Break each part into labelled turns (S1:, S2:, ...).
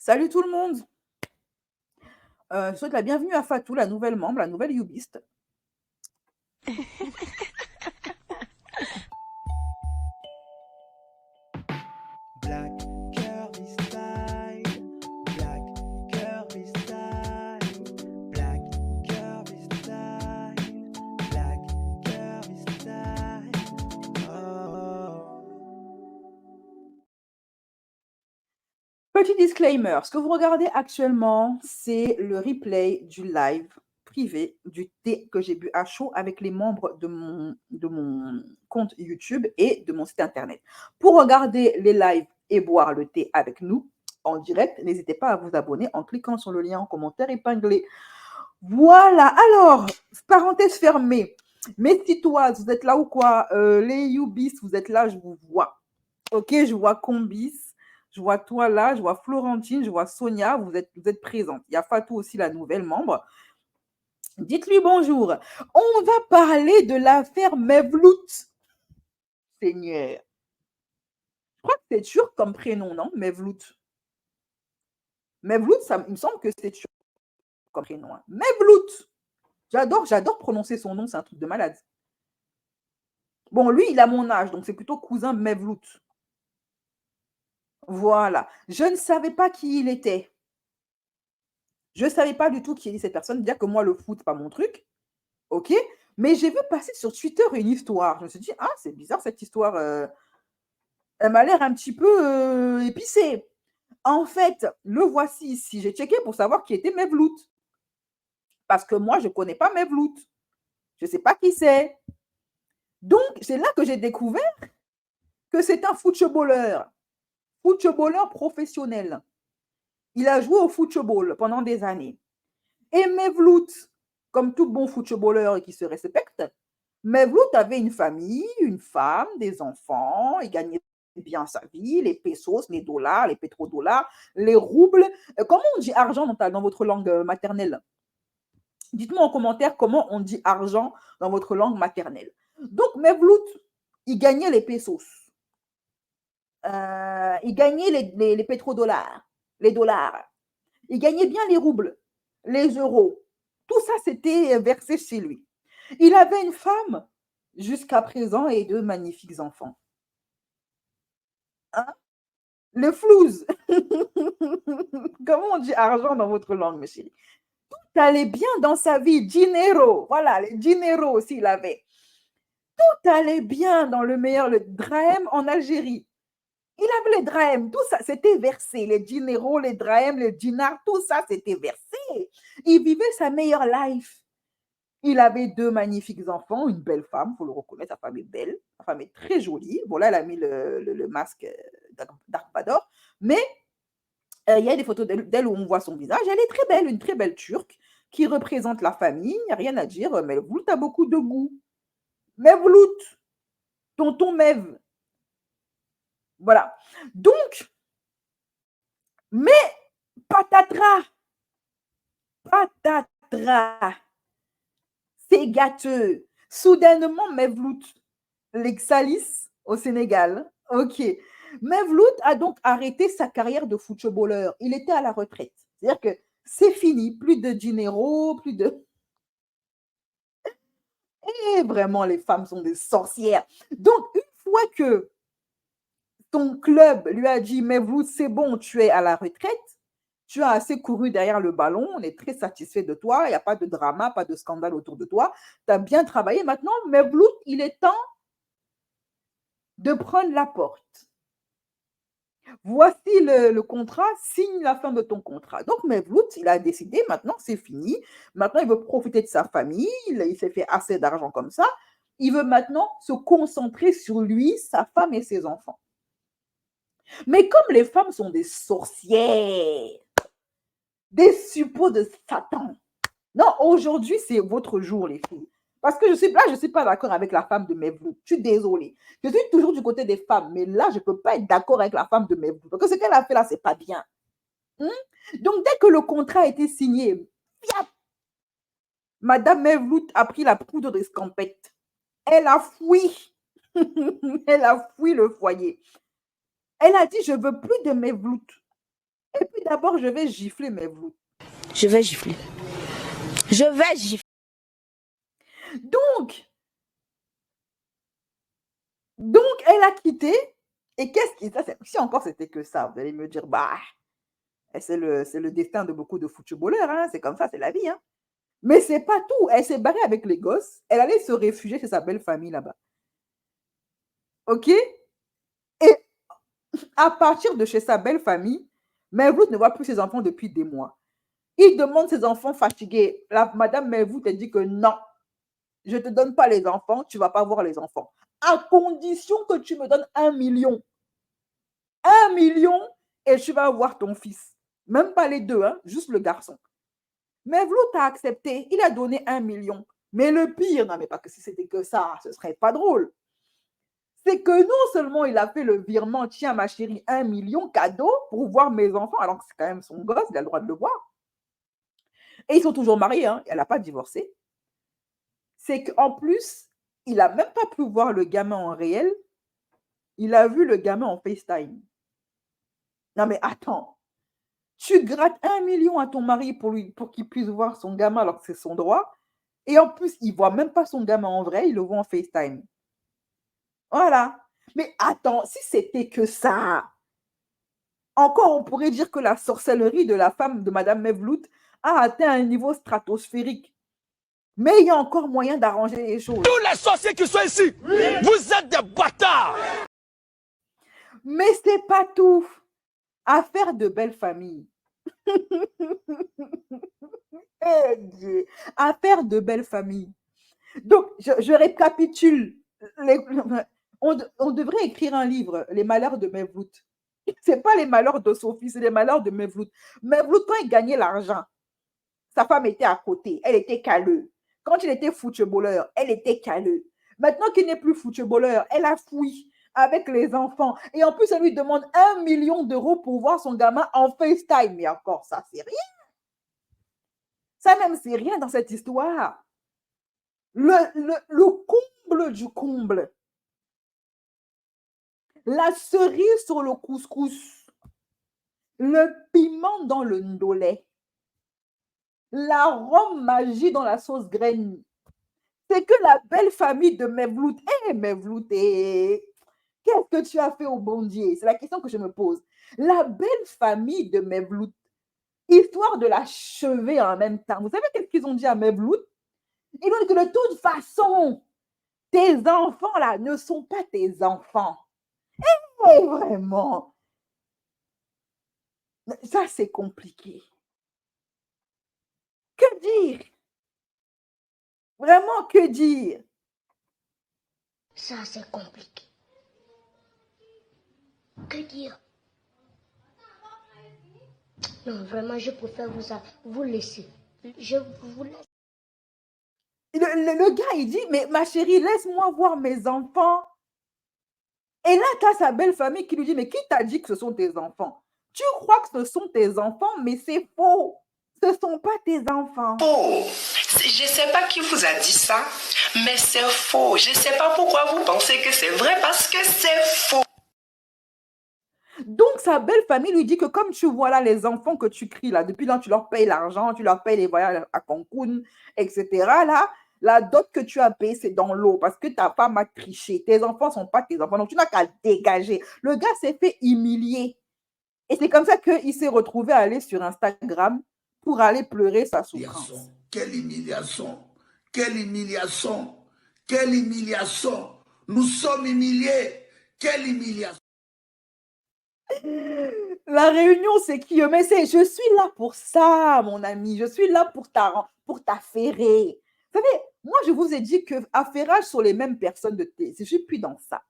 S1: Salut tout le monde. Je souhaite la bienvenue à Fatou, la nouvelle membre, la nouvelle youbiste.
S2: Black curly style, black curly style, black curly style, black curly style. Oh.
S1: Petit disclaimer, ce que vous regardez actuellement, c'est le replay du live privé du thé que j'ai bu à chaud avec les membres de mon compte YouTube et de mon site internet. Pour regarder les lives et boire le thé avec nous en direct, n'hésitez pas à vous abonner en cliquant sur le lien en commentaire épinglé. Voilà, alors, parenthèse fermée. Mes citoises, vous êtes là ou quoi? Les Youbis, vous êtes là, je vous vois. Ok, je vois Combis, je vois toi là, je vois Florentine, je vois Sonia, vous êtes présentes. Il y a Fatou aussi, la nouvelle membre. Dites-lui bonjour. On va parler de l'affaire Mevlout. Seigneur. Je crois que c'est turc comme prénom, non? Mevlout. Mevlout, ça, il me semble que c'est turc comme prénom. Hein. Mevlout. J'adore prononcer son nom, c'est un truc de malade. Bon, lui, il a mon âge, donc c'est plutôt cousin Mevlout. Voilà. Je ne savais pas qui il était. Je ne savais pas du tout qui était cette personne. Dire que moi, le foot, pas mon truc. OK. Mais j'ai vu passer sur Twitter une histoire. Je me suis dit, ah, c'est bizarre cette histoire. Elle m'a l'air un petit peu épicée. En fait, le voici ici. J'ai checké pour savoir qui était Mevlout. Parce que moi, je ne connais pas Mevlout. Je ne sais pas qui c'est. Donc, c'est là que j'ai découvert que c'est un footballeur. Footballeur professionnel. Il a joué au football pendant des années. Et Mevlout, comme tout bon footballeur qui se respecte, Mevlout avait une famille, une femme, des enfants, il gagnait bien sa vie, les pesos, les dollars, les pétrodollars, les roubles. Comment on dit argent dans votre langue maternelle? Dites-moi en commentaire comment on dit argent dans votre langue maternelle. Donc, Mevlout, il gagnait les pesos. Il gagnait les pétrodollars, les dollars. Il gagnait bien les roubles, les euros. Tout ça, c'était versé chez lui. Il avait une femme jusqu'à présent et deux magnifiques enfants. Hein? Le flouze. Comment on dit argent dans votre langue, mes chéris? Tout allait bien dans sa vie. Dinero. Voilà, les dinero aussi, il avait. Tout allait bien dans le meilleur, le drame en Algérie. Il avait les drahms, tout ça, c'était versé. Les dineros, les drahms, les dinars, tout ça, c'était versé. Il vivait sa meilleure life. Il avait deux magnifiques enfants, une belle femme, il faut le reconnaître, sa femme est belle, sa femme est très jolie. Bon, là, elle a mis le masque Dark Vador, mais il y a des photos d'elle où on voit son visage. Elle est très belle, une très belle turque qui représente la famille, il n'y a rien à dire. Mevlout a beaucoup de goût. Mevlout, tonton Mev. Voilà. Donc, mais patatras, patatras, c'est gâteux. Soudainement, Mevlout, l'exalis au Sénégal. OK. Mevlout a donc arrêté sa carrière de footballeur. Il était à la retraite. C'est-à-dire que c'est fini. Plus de dinero, plus de. Et vraiment, les femmes sont des sorcières. Donc, une fois que ton club lui a dit, Mevlout, c'est bon, tu es à la retraite, tu as assez couru derrière le ballon, on est très satisfait de toi, il n'y a pas de drama, pas de scandale autour de toi, tu as bien travaillé. Maintenant, Mevlout, il est temps de prendre la porte. Voici le contrat, signe la fin de ton contrat. Donc, Mevlout, il a décidé, maintenant, c'est fini. Maintenant, il veut profiter de sa famille, il s'est fait assez d'argent comme ça. Il veut maintenant se concentrer sur lui, sa femme et ses enfants. Mais comme les femmes sont des sorcières, des suppôts de Satan. Non, aujourd'hui, c'est votre jour, les filles. Parce que je suis pas d'accord avec la femme de Mevlou. Je suis désolée. Je suis toujours du côté des femmes, mais là, je ne peux pas être d'accord avec la femme de Mevlou. Parce que ce qu'elle a fait là, c'est pas bien. Hein? Donc, dès que le contrat a été signé, fiap, Madame Mevlou a pris la poudre d'escampette. Elle a fui. Elle a fui le foyer. Elle a dit, je ne veux plus de Mevlou. Et puis d'abord, je vais gifler Mevlou.
S3: Je vais gifler. Je vais gifler.
S1: Donc, elle a quitté. Et qu'est-ce qui... Si encore c'était que ça, vous allez me dire, bah, c'est le destin de beaucoup de footballeurs, hein, c'est comme ça, c'est la vie. Hein. Mais c'est pas tout. Elle s'est barrée avec les gosses. Elle allait se réfugier chez sa belle famille là-bas. OK? Et à partir de chez sa belle famille, Mevlou ne voit plus ses enfants depuis des mois. Il demande ses enfants fatigués. Madame Mevlou te dit que non, je ne te donne pas les enfants, tu ne vas pas voir les enfants. À condition que tu me donnes 1 million. 1 million et tu vas voir ton fils. Même pas les deux, hein, juste le garçon. Mevlou t'a accepté, il a donné 1 million. Mais le pire, non mais pas que si c'était que ça, ce serait pas drôle. C'est que non seulement il a fait le virement, tiens ma chérie, 1 million cadeau pour voir mes enfants, alors que c'est quand même son gosse, il a le droit de le voir. Et ils sont toujours mariés, hein, elle n'a pas divorcé. C'est qu'en plus, il n'a même pas pu voir le gamin en réel, il a vu le gamin en FaceTime. Non mais attends, tu grattes 1 million à ton mari pour qu'il puisse voir son gamin alors que c'est son droit, et en plus, il ne voit même pas son gamin en vrai, il le voit en FaceTime. Voilà. Mais attends, si c'était que ça, encore on pourrait dire que la sorcellerie de la femme de Madame Mevlout a atteint un niveau stratosphérique. Mais il y a encore moyen d'arranger les choses.
S4: Tous les sorciers qui sont ici, vous êtes des bâtards.
S1: Mais c'est pas tout. Affaire de belle famille. Eh Dieu. Affaire de belle famille. Donc, je récapitule. On devrait écrire un livre, Les malheurs de Mevlout. C'est pas les malheurs de Sophie, c'est les malheurs de Mevlout. Mevlout, quand il gagnait l'argent, sa femme était à côté, elle était caleuse. Quand il était footballeur, elle était caleuse. Maintenant qu'il n'est plus footballeur, elle a fouillé avec les enfants. Et en plus, elle lui demande 1 million d'euros pour voir son gamin en FaceTime. Mais encore, ça, c'est rien. Ça même, c'est rien dans cette histoire. Le comble du comble. La cerise sur le couscous. Le piment dans le ndolé. L'arôme magie dans la sauce graine. C'est que la belle famille de Mevlout, Mevlout, qu'est-ce que tu as fait au bon Dieu? C'est la question que je me pose. La belle famille de Mevlout, histoire de l'achever en même temps. Vous savez qu'est-ce qu'ils ont dit à Mevlout? Ils ont dit que de toute façon, tes enfants là ne sont pas tes enfants. Et vraiment, ça c'est compliqué. Que dire? Vraiment, que dire?
S3: Ça, c'est compliqué. Que dire? Non, vraiment, je préfère vous laisser. Je vous laisse.
S1: Le gars, il dit, mais ma chérie, laisse-moi voir mes enfants. Et là, tu as sa belle famille qui lui dit, mais qui t'a dit que ce sont tes enfants? Tu crois que ce sont tes enfants, mais c'est faux. Ce ne sont pas tes enfants.
S5: Faux. Je ne sais pas qui vous a dit ça, mais c'est faux. Je ne sais pas pourquoi vous pensez que c'est vrai, parce que c'est faux.
S1: Donc, sa belle famille lui dit que comme tu vois là les enfants que tu cries là, depuis là, tu leur payes l'argent, tu leur payes les voyages à Cancun, etc. Là, la dot que tu as payée, c'est dans l'eau parce que ta femme a triché. Tes enfants ne sont pas tes enfants, donc tu n'as qu'à dégager. Le gars s'est fait humilier. Et c'est comme ça qu'il s'est retrouvé à aller sur Instagram pour aller pleurer sa souffrance.
S6: Quelle humiliation! Quelle humiliation! Quelle humiliation! Nous sommes humiliés! Quelle humiliation!
S1: La réunion, c'est qui? Mais je suis là pour ça, mon ami. Je suis là pour t'affairer. Vous savez, moi, je vous ai dit que affairage sur les mêmes personnes de thé, je ne suis plus dans ça.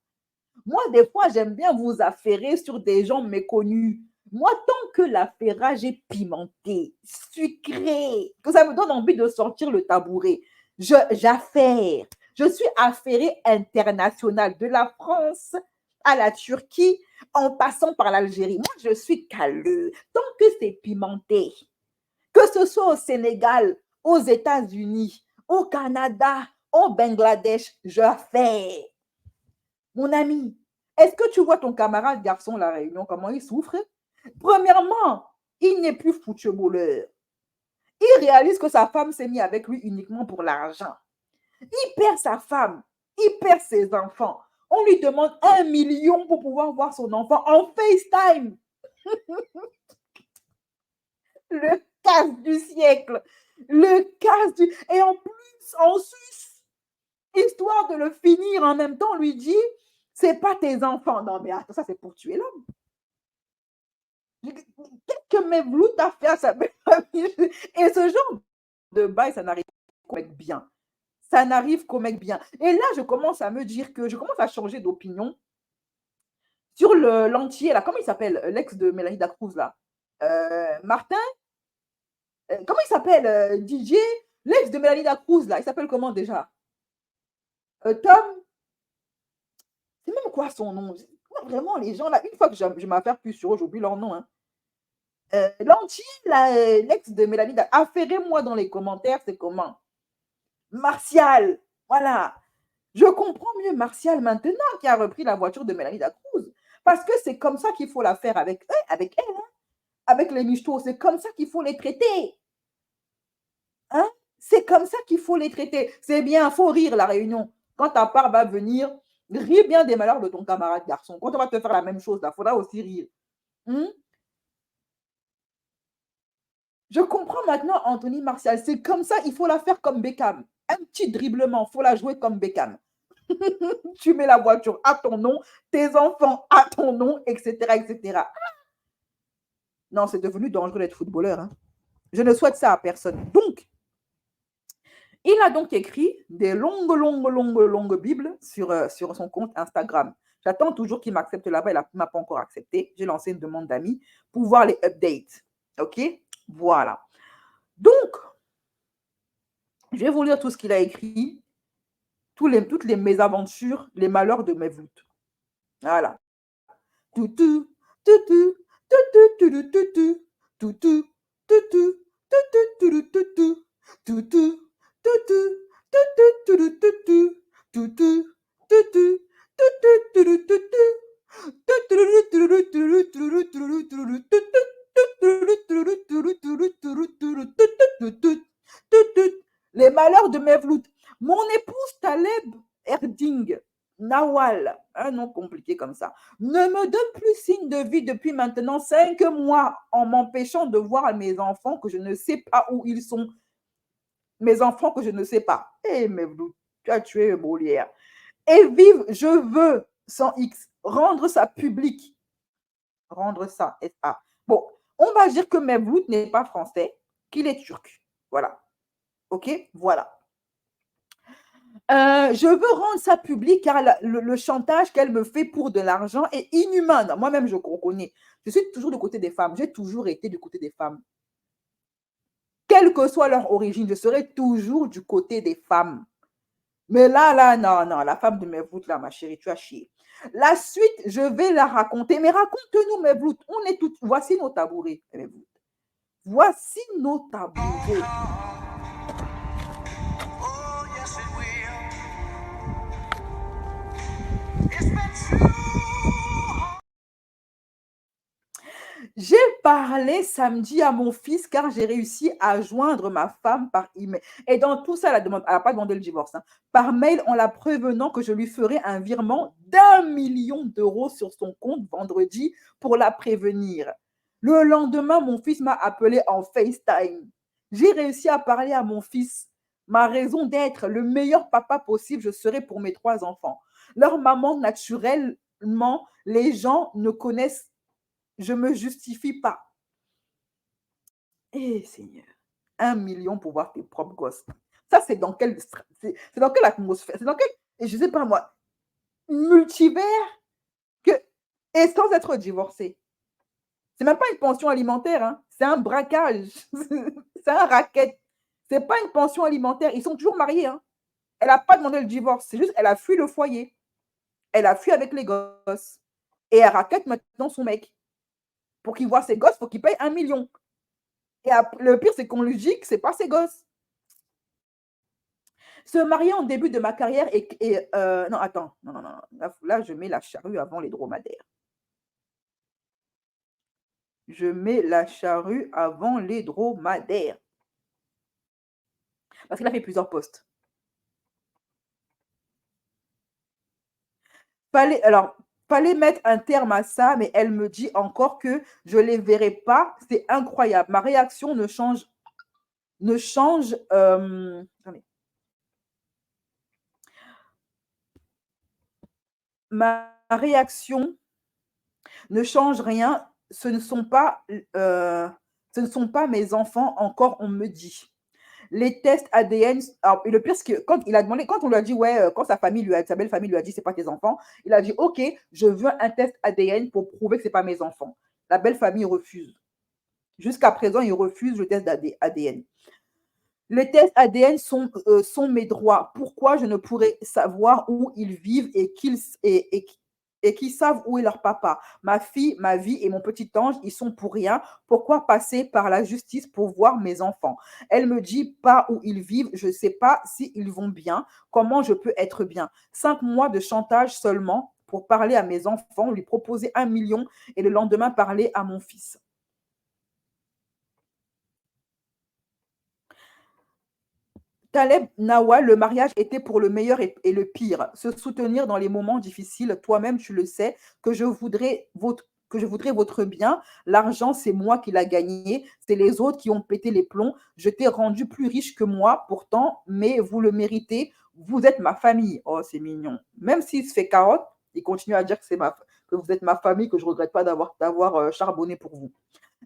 S1: Moi, des fois, j'aime bien vous affairer sur des gens méconnus. Moi, tant que l'affairage est pimenté, sucré, que ça me donne envie de sortir le tabouret, j'affaire. Je suis affairée internationale de la France à la Turquie en passant par l'Algérie. Moi, je suis calleux. Tant que c'est pimenté, que ce soit au Sénégal, aux États-Unis, au Canada, au Bangladesh, je fais. Mon ami, est-ce que tu vois ton camarade garçon, la Réunion, comment il souffre? Premièrement, Il n'est plus footballeur. Il réalise que sa femme s'est mise avec lui uniquement pour l'argent. Il perd sa femme. Il perd ses enfants. On lui demande 1 million pour pouvoir voir son enfant en FaceTime. Le casse du siècle. Le casse du... Et en plus, en sus, histoire de le finir en même temps, lui dit, c'est pas tes enfants. Non, mais attends, ça c'est pour tuer l'homme. Qu'est-ce que Mevlout a fait à sa belle famille? Et ce genre de bail, ça n'arrive qu'au mec bien. Ça n'arrive qu'au mec bien. Et là, je commence à me dire que je commence à changer d'opinion sur l'entier, là. Comment il s'appelle? L'ex de Mélanie Dacruz, là. Martin? Comment il s'appelle? DJ? L'ex de Mélanie Dacruz, là. Il s'appelle comment déjà? Tom? C'est même quoi son nom? Vraiment, les gens, là, une fois que je m'affaire plus sur eux, j'oublie leur nom, hein. L'entier, l'ex de Mélanie Dacruz. Affairez-moi dans les commentaires, c'est comment? Martial, voilà. Je comprends mieux Martial maintenant qui a repris la voiture de Mélanie Dacruz. Parce que c'est comme ça qu'il faut la faire avec eux, avec elle, hein, avec les michtos. C'est comme ça qu'il faut les traiter. Hein? C'est comme ça qu'il faut les traiter. C'est bien, il faut rire la réunion. Quand ta part va venir, ris bien des malheurs de ton camarade garçon. Quand on va te faire la même chose, il faudra aussi rire. Je comprends maintenant Anthony Martial. C'est comme ça, il faut la faire comme Beckham. Un petit dribblement, il faut la jouer comme Beckham. Tu mets la voiture à ton nom, tes enfants à ton nom, etc. etc. Non, c'est devenu dangereux d'être footballeur. Hein. Je ne souhaite ça à personne. Donc, il a donc écrit des longues bibles sur son compte Instagram. J'attends toujours qu'il m'accepte là-bas. Il ne m'a pas encore accepté. J'ai lancé une demande d'amis pour voir les updates. OK? Voilà. Donc, je vais vous lire tout ce qu'il a écrit. Toutes les mésaventures, les malheurs de Mevlout. Voilà. Toutou, toutou, toutou, toutou, toutou, toutou, toutou, toutou, toutou, toutou, les malheurs de Mevlout. Mon épouse Taleb Erding Nawal, un nom compliqué comme ça, ne me donne plus signe de vie depuis maintenant 5 mois en m'empêchant de voir mes enfants que je ne sais pas où ils sont. Mes enfants que je ne sais pas. Eh, Mevlout, tu as tué Molière. Et vive, je veux, sans X, rendre ça public. Rendre ça, SA. Bon, on va dire que Mevlout n'est pas français, qu'il est turc. Voilà. OK? Voilà. Je veux rendre ça public car le chantage qu'elle me fait pour de l'argent est inhumain. Moi-même, je reconnais. Je suis toujours du côté des femmes. J'ai toujours été du côté des femmes. Quelle que soit leur origine, je serai toujours du côté des femmes. Mais là, non, la femme de Mevlout, là, ma chérie, tu as chié. La suite, je vais la raconter. Mais raconte-nous, Mevlout. On est toutes. Voici nos tabourets, Mevlout. Voici nos tabourets. J'ai parlé samedi à mon fils car j'ai réussi à joindre ma femme par email. Et dans tout ça, elle n'a pas demandé le divorce. Hein. Par mail, en la prévenant que je lui ferai un virement d'1 million d'euros sur son compte vendredi pour la prévenir. Le lendemain, mon fils m'a appelé en FaceTime. J'ai réussi à parler à mon fils. Ma raison d'être, le meilleur papa possible, je serai pour mes 3 enfants. Leur maman, naturellement, les gens ne connaissent. Je ne me justifie pas. Eh, Seigneur, 1 million pour voir tes propres gosses. Ça, c'est dans quelle atmosphère? C'est dans quel, je ne sais pas moi, multivers et sans être divorcé. C'est même pas une pension alimentaire, hein. C'est un braquage. C'est un racket. C'est pas une pension alimentaire. Ils sont toujours mariés. Hein. Elle n'a pas demandé le divorce. C'est juste, elle a fui le foyer. Elle a fui avec les gosses. Et elle raquette maintenant son mec. Pour qu'il voit ses gosses, il faut qu'il paye 1 million. Et le pire, c'est qu'on lui dit que ce n'est pas ses gosses. Se marier en début de ma carrière non, attends. Non. Là, je mets la charrue avant les dromadaires. Je mets la charrue avant les dromadaires. Parce qu'il a fait plusieurs posts. Fallait mettre un terme à ça, mais elle me dit encore que je ne les verrai pas. C'est incroyable. Ma réaction ne change. Attendez. Ma réaction ne change rien. Ce ne sont pas mes enfants encore, on me dit. Les tests ADN, alors, et le pire, c'est que quand on lui a dit, ouais, quand sa belle famille lui a dit, c'est pas tes enfants, il a dit, ok, je veux un test ADN pour prouver que c'est pas mes enfants. La belle famille refuse. Jusqu'à présent, il refuse le test ADN. Les tests ADN sont mes droits. Pourquoi je ne pourrais savoir où ils vivent et qu'ils savent où est leur papa? Ma fille, ma vie et mon petit ange, ils sont pour rien. Pourquoi passer par la justice pour voir mes enfants? Elle me dit pas où ils vivent. Je ne sais pas s'ils vont bien. Comment je peux être bien? 5 mois de chantage seulement pour parler à mes enfants, lui proposer 1 million et le lendemain parler à mon fils. Taleb Nawal, le mariage était pour le meilleur et le pire. Se soutenir dans les moments difficiles, toi-même tu le sais, que je voudrais votre bien. L'argent, c'est moi qui l'ai gagné, c'est les autres qui ont pété les plombs. Je t'ai rendu plus riche que moi, pourtant, mais vous le méritez. Vous êtes ma famille. Oh, c'est mignon. Même s'il se fait carotte, il continue à dire que vous êtes ma famille, que je ne regrette pas d'avoir charbonné pour vous.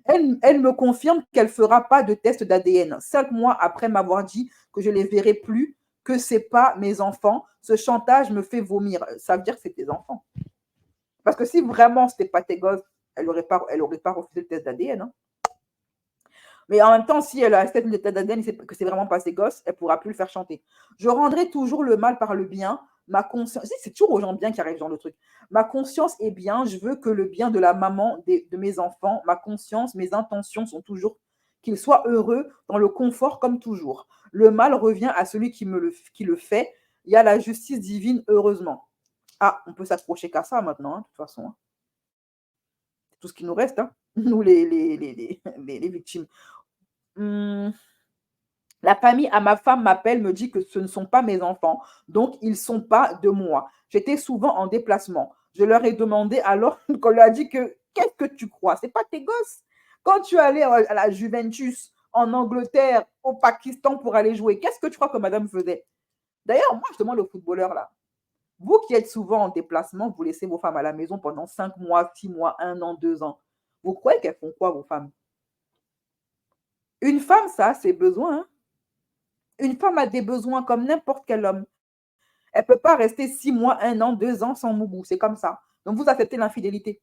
S1: Elle me confirme qu'elle ne fera pas de test d'ADN. 5 mois après m'avoir dit que je ne les verrai plus, que ce n'est pas mes enfants. Ce chantage me fait vomir. Ça veut dire que c'est tes enfants. Parce que si vraiment ce n'était pas tes gosses, elle n'aurait pas refusé le test d'ADN. Hein. Mais en même temps, si elle a accepté le test d'ADN et que c'est vraiment pas ses gosses, elle ne pourra plus le faire chanter. Je rendrai toujours le mal par le bien. Ma conscience, c'est toujours aux gens bien qui arrivent dans le truc. Ma conscience est bien, je veux que le bien de la maman de mes enfants, ma conscience, mes intentions sont toujours qu'ils soient heureux dans le confort comme toujours. Le mal revient à celui qui le fait. Il y a la justice divine, heureusement. Ah, on peut s'accrocher qu'à ça maintenant, hein, de toute façon. Hein. C'est tout ce qui nous reste, hein, nous les victimes. La famille à ma femme m'appelle, me dit que ce ne sont pas mes enfants, donc ils ne sont pas de moi. J'étais souvent en déplacement. Je leur ai demandé alors qu'on leur a dit que qu'est-ce que tu crois? C'est pas tes gosses. Quand tu allais à la Juventus, en Angleterre, au Pakistan pour aller jouer, qu'est-ce que tu crois que madame faisait? D'ailleurs, moi, je demande aux footballeurs là. Vous qui êtes souvent en déplacement, vous laissez vos femmes à la maison pendant 5 mois, 6 mois, 1 an, 2 ans. Vous croyez qu'elles font quoi, vos femmes? Une femme, ça a ses besoins. Hein? Une femme a des besoins comme n'importe quel homme. Elle ne peut pas rester 6 mois, 1 an, 2 ans sans moubou. C'est comme ça. Donc, vous acceptez l'infidélité.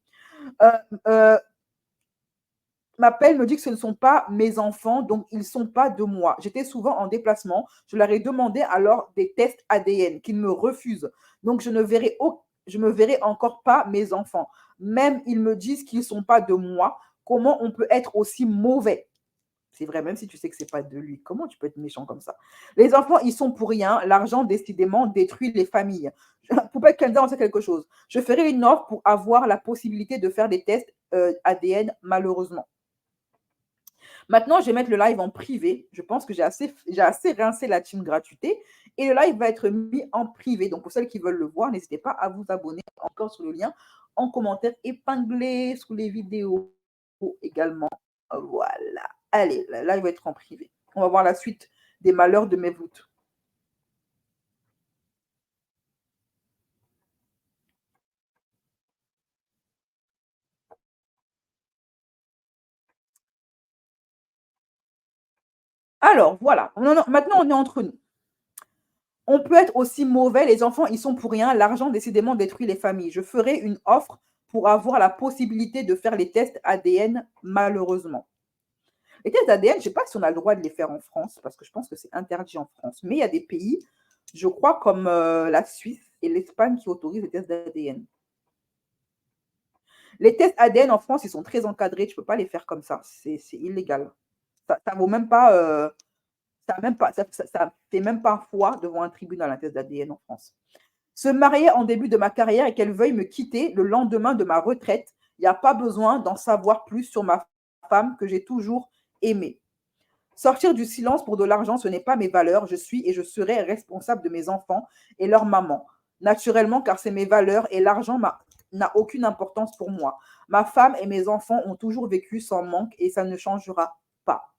S1: M'appelle, me dit que ce ne sont pas mes enfants, donc ils ne sont pas de moi. J'étais souvent en déplacement. Je leur ai demandé alors des tests ADN qu'ils me refusent. Donc, je ne me verrai encore pas mes enfants. Même ils me disent qu'ils ne sont pas de moi. Comment on peut être aussi mauvais? C'est vrai, même si tu sais que ce n'est pas de lui. Comment tu peux être méchant comme ça? Les enfants, ils sont pour rien. L'argent, décidément, détruit les familles. Poupée Kenza, on sait quelque chose. Je ferai une offre pour avoir la possibilité de faire des tests ADN, malheureusement. Maintenant, je vais mettre le live en privé. Je pense que j'ai assez rincé la team gratuité. Et le live va être mis en privé. Donc, pour celles qui veulent le voir, n'hésitez pas à vous abonner encore sur le lien en commentaire épinglé sous les vidéos également. Voilà. Allez, là, il va être en privé. On va voir la suite des malheurs de Mevlut. Alors, voilà. Maintenant, on est entre nous. On peut être aussi mauvais. Les enfants, ils sont pour rien. L'argent, décidément, détruit les familles. Je ferai une offre pour avoir la possibilité de faire les tests ADN, malheureusement. Les tests ADN, je ne sais pas si on a le droit de les faire en France, parce que je pense que c'est interdit en France. Mais il y a des pays, je crois, comme la Suisse et l'Espagne, qui autorisent les tests d'ADN. Les tests ADN en France, ils sont très encadrés. Tu ne peux pas les faire comme ça. C'est illégal. Ça ne vaut même pas... ça fait même pas foi devant un tribunal, un test d'ADN en France. Se marier en début de ma carrière et qu'elle veuille me quitter le lendemain de ma retraite, Il n'y a pas besoin d'en savoir plus sur ma femme que j'ai toujours aimée. Sortir du silence pour de l'argent, ce n'est pas mes valeurs. Je suis et je serai responsable de mes enfants et leur maman. Naturellement, car c'est mes valeurs et l'argent n'a aucune importance pour moi. Ma femme et mes enfants ont toujours vécu sans manque et ça ne changera pas.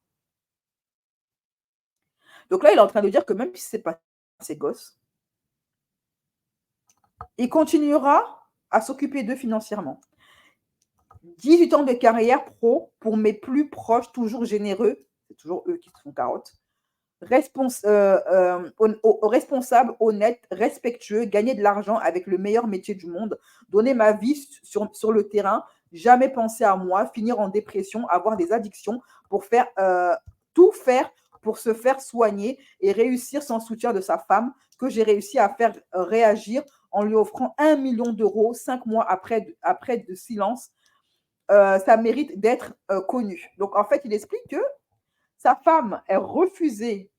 S1: Donc là, il est en train de dire que même si ce n'est pas ses gosses, il continuera à s'occuper d'eux financièrement. 18 ans de carrière pro pour mes plus proches, toujours généreux, c'est toujours eux qui se font carotte, responsable, honnête, respectueux, gagner de l'argent avec le meilleur métier du monde, donner ma vie sur le terrain, jamais penser à moi, finir en dépression, avoir des addictions pour tout faire pour se faire soigner et réussir sans soutien de sa femme, que j'ai réussi à faire réagir en lui offrant 1 million d'euros 5 mois après de silence. Ça mérite d'être connu. Donc, en fait, il explique que sa femme est refusée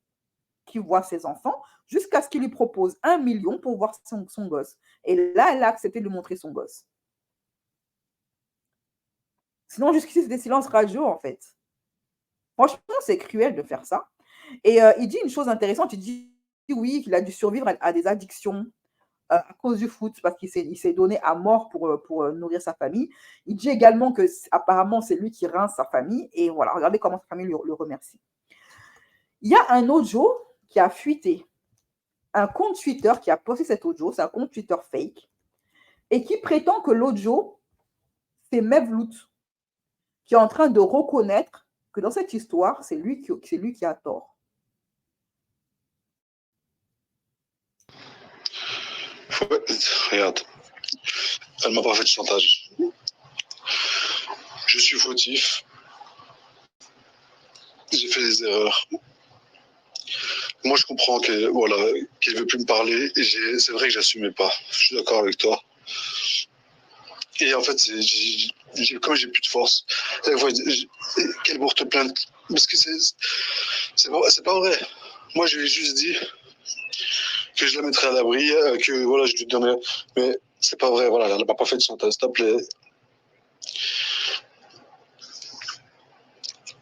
S1: qu'il voit ses enfants jusqu'à ce qu'il lui propose 1 million pour voir son gosse. Et là, elle a accepté de lui montrer son gosse. Sinon, jusqu'ici, c'est des silences radieux, en fait. Franchement, c'est cruel de faire ça. Et il dit une chose intéressante, il dit oui, qu'il a dû survivre à des addictions à cause du foot, parce qu'il s'est donné à mort pour nourrir sa famille. Il dit également que apparemment c'est lui qui rince sa famille. Et voilà, regardez comment sa famille le remercie. Il y a un audio qui a fuité, un compte Twitter qui a posté cet audio, c'est un compte Twitter fake, et qui prétend que l'audio, c'est Mevlut, qui est en train de reconnaître que dans cette histoire, c'est lui qui a tort.
S7: Regarde, elle m'a pas fait de chantage. Je suis fautif. J'ai fait des erreurs. Moi, je comprends qu'elle veut plus me parler. Et c'est vrai que j'assumais pas. Je suis d'accord avec toi. Et en fait, comme j'ai plus de force, qu'elle porte plainte. Parce que c'est pas vrai. Moi, je lui ai juste dit que je la mettrais à l'abri, que voilà, je lui donnerais. Mais c'est pas vrai. Voilà, elle m'a pas fait de chantage. S'il te plaît.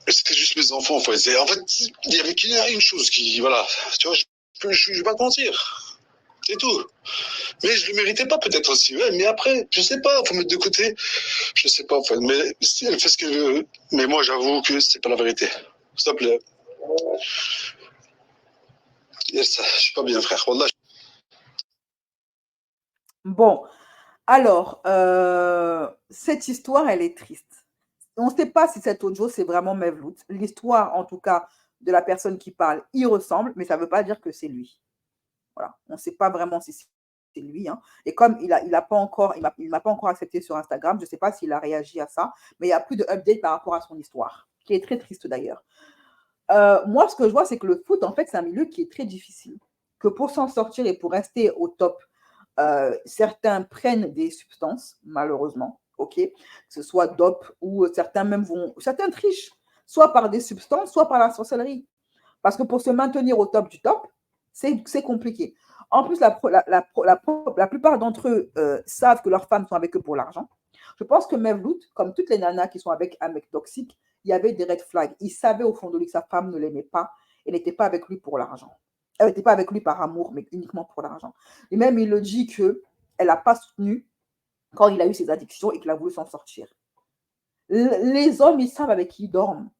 S7: C'était juste mes enfants, en fait. En fait, il y avait une chose qui, voilà, tu vois, je vais pas te mentir. C'est tout. Mais je le méritais pas, peut-être aussi. Ouais, mais après, je sais pas, faut mettre de côté. Je sais pas, en fait. Mais si elle fait ce qu'elle veut. Mais moi, j'avoue que c'est pas la vérité. S'il te plaît. Yes, je suis pas bien, frère. Wallah.
S1: Bon, alors, cette histoire, elle est triste. On ne sait pas si cet audio, c'est vraiment Mevlut. L'histoire, en tout cas, de la personne qui parle, y ressemble, mais ça ne veut pas dire que c'est lui. Voilà. On ne sait pas vraiment si c'est lui. Hein. Et comme il m'a pas encore accepté sur Instagram, je ne sais pas s'il a réagi à ça, mais il n'y a plus de update par rapport à son histoire, qui est très triste d'ailleurs. Moi, ce que je vois, c'est que le foot, en fait, c'est un milieu qui est très difficile. Que pour s'en sortir et pour rester au top, certains prennent des substances, malheureusement, ok, que ce soit dope ou certains trichent, soit par des substances, soit par la sorcellerie. Parce que pour se maintenir au top du top, c'est compliqué. En plus, la plupart d'entre eux savent que leurs femmes sont avec eux pour l'argent. Je pense que Mevlut, comme toutes les nanas qui sont avec un mec toxique, il y avait des red flags. Il savait au fond de lui que sa femme ne l'aimait pas et n'était pas avec lui pour l'argent. Elle n'était pas avec lui par amour, mais uniquement pour l'argent. Et même, il le dit qu'elle n'a pas soutenu quand il a eu ses addictions et qu'il a voulu s'en sortir. Les hommes, ils savent avec qui ils dorment.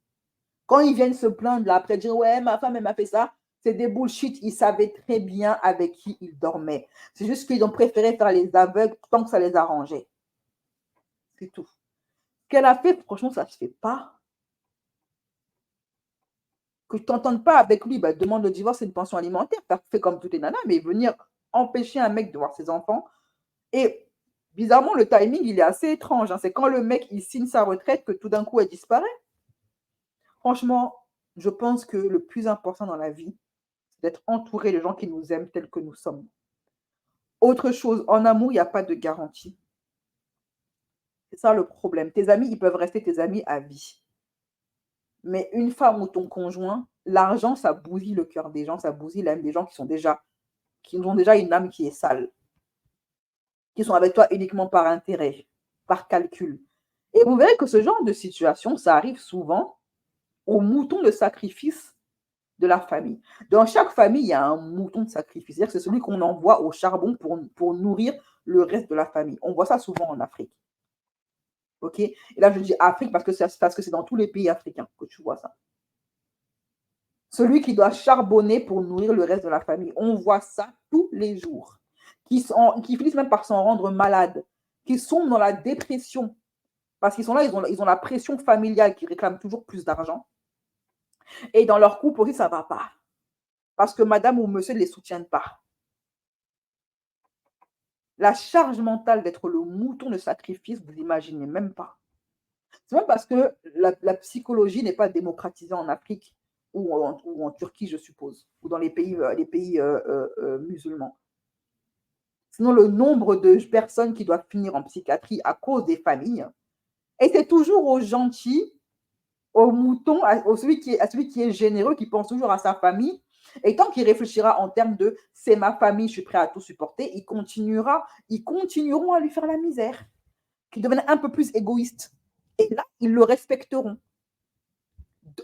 S1: Quand ils viennent se plaindre là, après dire « Ouais, ma femme, elle m'a fait ça », c'est des bullshit. Ils savaient très bien avec qui ils dormaient. C'est juste qu'ils ont préféré faire les aveugles tant que ça les arrangeait. C'est tout. Ce qu'elle a fait, franchement, ça ne se fait pas. Que tu t'entendes pas avec lui, bah, demande le divorce et une pension alimentaire. Fais comme toutes les nanas, mais venir empêcher un mec de voir ses enfants. Et bizarrement, le timing, il est assez étrange. Hein. C'est quand le mec, il signe sa retraite que tout d'un coup, elle disparaît. Franchement, je pense que le plus important dans la vie, c'est d'être entouré de gens qui nous aiment tels que nous sommes. Autre chose, en amour, il n'y a pas de garantie. C'est ça le problème. Tes amis, ils peuvent rester tes amis à vie. Mais une femme ou ton conjoint, l'argent, ça bousille le cœur des gens, ça bousille l'âme des gens qui ont déjà une âme qui est sale, qui sont avec toi uniquement par intérêt, par calcul. Et vous verrez que ce genre de situation, ça arrive souvent aux moutons de sacrifice de la famille. Dans chaque famille, il y a un mouton de sacrifice. C'est-à-dire que c'est celui qu'on envoie au charbon pour nourrir le reste de la famille. On voit ça souvent en Afrique. OK? Et là, je dis Afrique parce que c'est dans tous les pays africains que tu vois ça. Celui qui doit charbonner pour nourrir le reste de la famille. On voit ça tous les jours. Qui finissent même par s'en rendre malades, qui sont dans la dépression parce qu'ils sont là, ils ont la pression familiale qui réclame toujours plus d'argent. Et dans leur couple aussi, ça ne va pas. Parce que madame ou monsieur ne les soutiennent pas. La charge mentale d'être le mouton de sacrifice, vous n'imaginez même pas. C'est même parce que la psychologie n'est pas démocratisée en Afrique ou en Turquie, je suppose, ou dans les pays musulmans. Sinon, le nombre de personnes qui doivent finir en psychiatrie à cause des familles, et c'est toujours aux gentils, aux moutons, à celui qui est généreux, qui pense toujours à sa famille. Et tant qu'il réfléchira en termes de c'est ma famille, je suis prêt à tout supporter, ils continueront à lui faire la misère, qu'ils deviennent un peu plus égoïstes. Et là, ils le respecteront.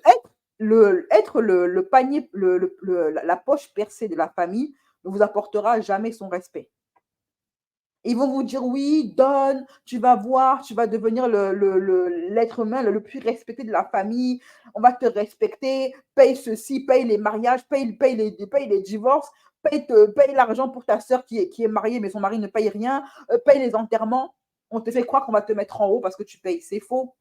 S1: Être le panier, la poche percée de la famille ne vous apportera jamais son respect. Ils vont vous dire oui, donne, tu vas voir, tu vas devenir l'être humain le plus respecté de la famille, on va te respecter, paye ceci, paye les mariages, paye les divorces, paye l'argent pour ta sœur qui est mariée mais son mari ne paye rien, paye les enterrements. On te fait croire qu'on va te mettre en haut parce que tu payes. C'est faux.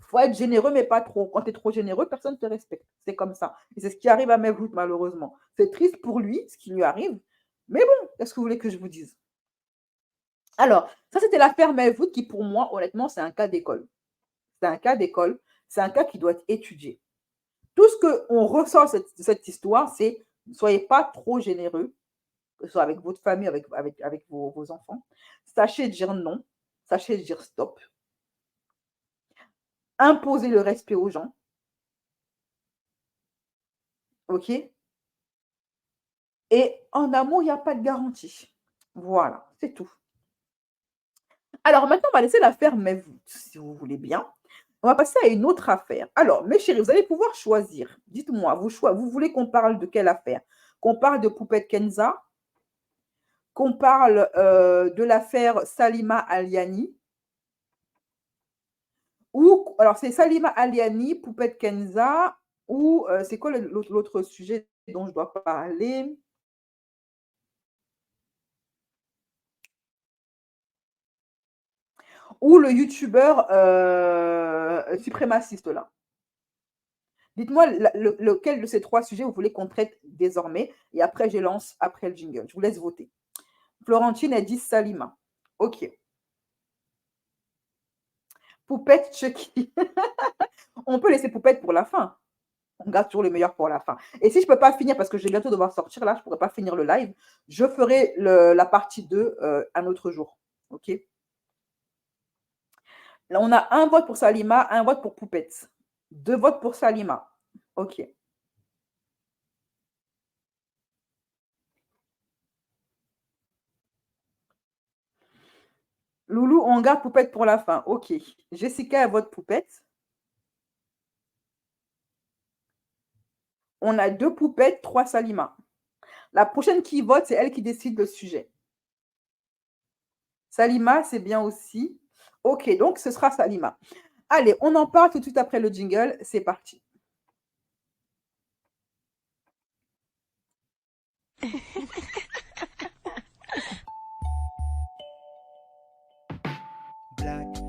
S1: Il faut être généreux, mais pas trop. Quand tu es trop généreux, personne ne te respecte. C'est comme ça. Et c'est ce qui arrive à Mevlüt, malheureusement. C'est triste pour lui, ce qui lui arrive. Mais bon, qu'est-ce que vous voulez que je vous dise? Alors, ça, c'était l'affaire Mevlüt qui, pour moi, honnêtement, c'est un cas d'école. C'est un cas d'école. C'est un cas qui doit être étudié. Tout ce qu'on ressort de cette histoire, c'est ne soyez pas trop généreux, que ce soit avec votre famille, avec vos enfants. Sachez dire non. Sachez dire stop. Imposez le respect aux gens. OK? Et en amour, il n'y a pas de garantie. Voilà, c'est tout. Alors maintenant, on va laisser l'affaire Mevlüt, si vous voulez bien. On va passer à une autre affaire. Alors, mes chéris, vous allez pouvoir choisir. Dites-moi, vous voulez qu'on parle de quelle affaire? Qu'on parle de Poupette Kenza? Qu'on parle de l'affaire Salima Aliani? Ou, alors, c'est Salima Aliani, Poupette Kenza, ou c'est quoi l'autre sujet dont je dois parler? Ou le youtubeur suprémaciste là. Dites-moi lequel de ces trois sujets vous voulez qu'on traite désormais. Et après, je lance après le jingle. Je vous laisse voter. Florentine, elle dit Salima. OK. Poupette, Chucky. On peut laisser Poupette pour la fin. On garde toujours le meilleur pour la fin. Et si je ne peux pas finir, parce que je vais bientôt devoir sortir là, je ne pourrai pas finir le live, je ferai la partie 2 un autre jour. OK? Là, on a un vote pour Salima, un vote pour Poupette. 2 votes pour Salima. OK. Loulou, on garde Poupette pour la fin. OK. Jessica, elle vote Poupette. On a 2 Poupettes, 3 Salima. La prochaine qui vote, c'est elle qui décide le sujet. Salima, c'est bien aussi. OK, donc ce sera Salima. Allez, on en parle tout de suite après le jingle. C'est parti.
S2: Black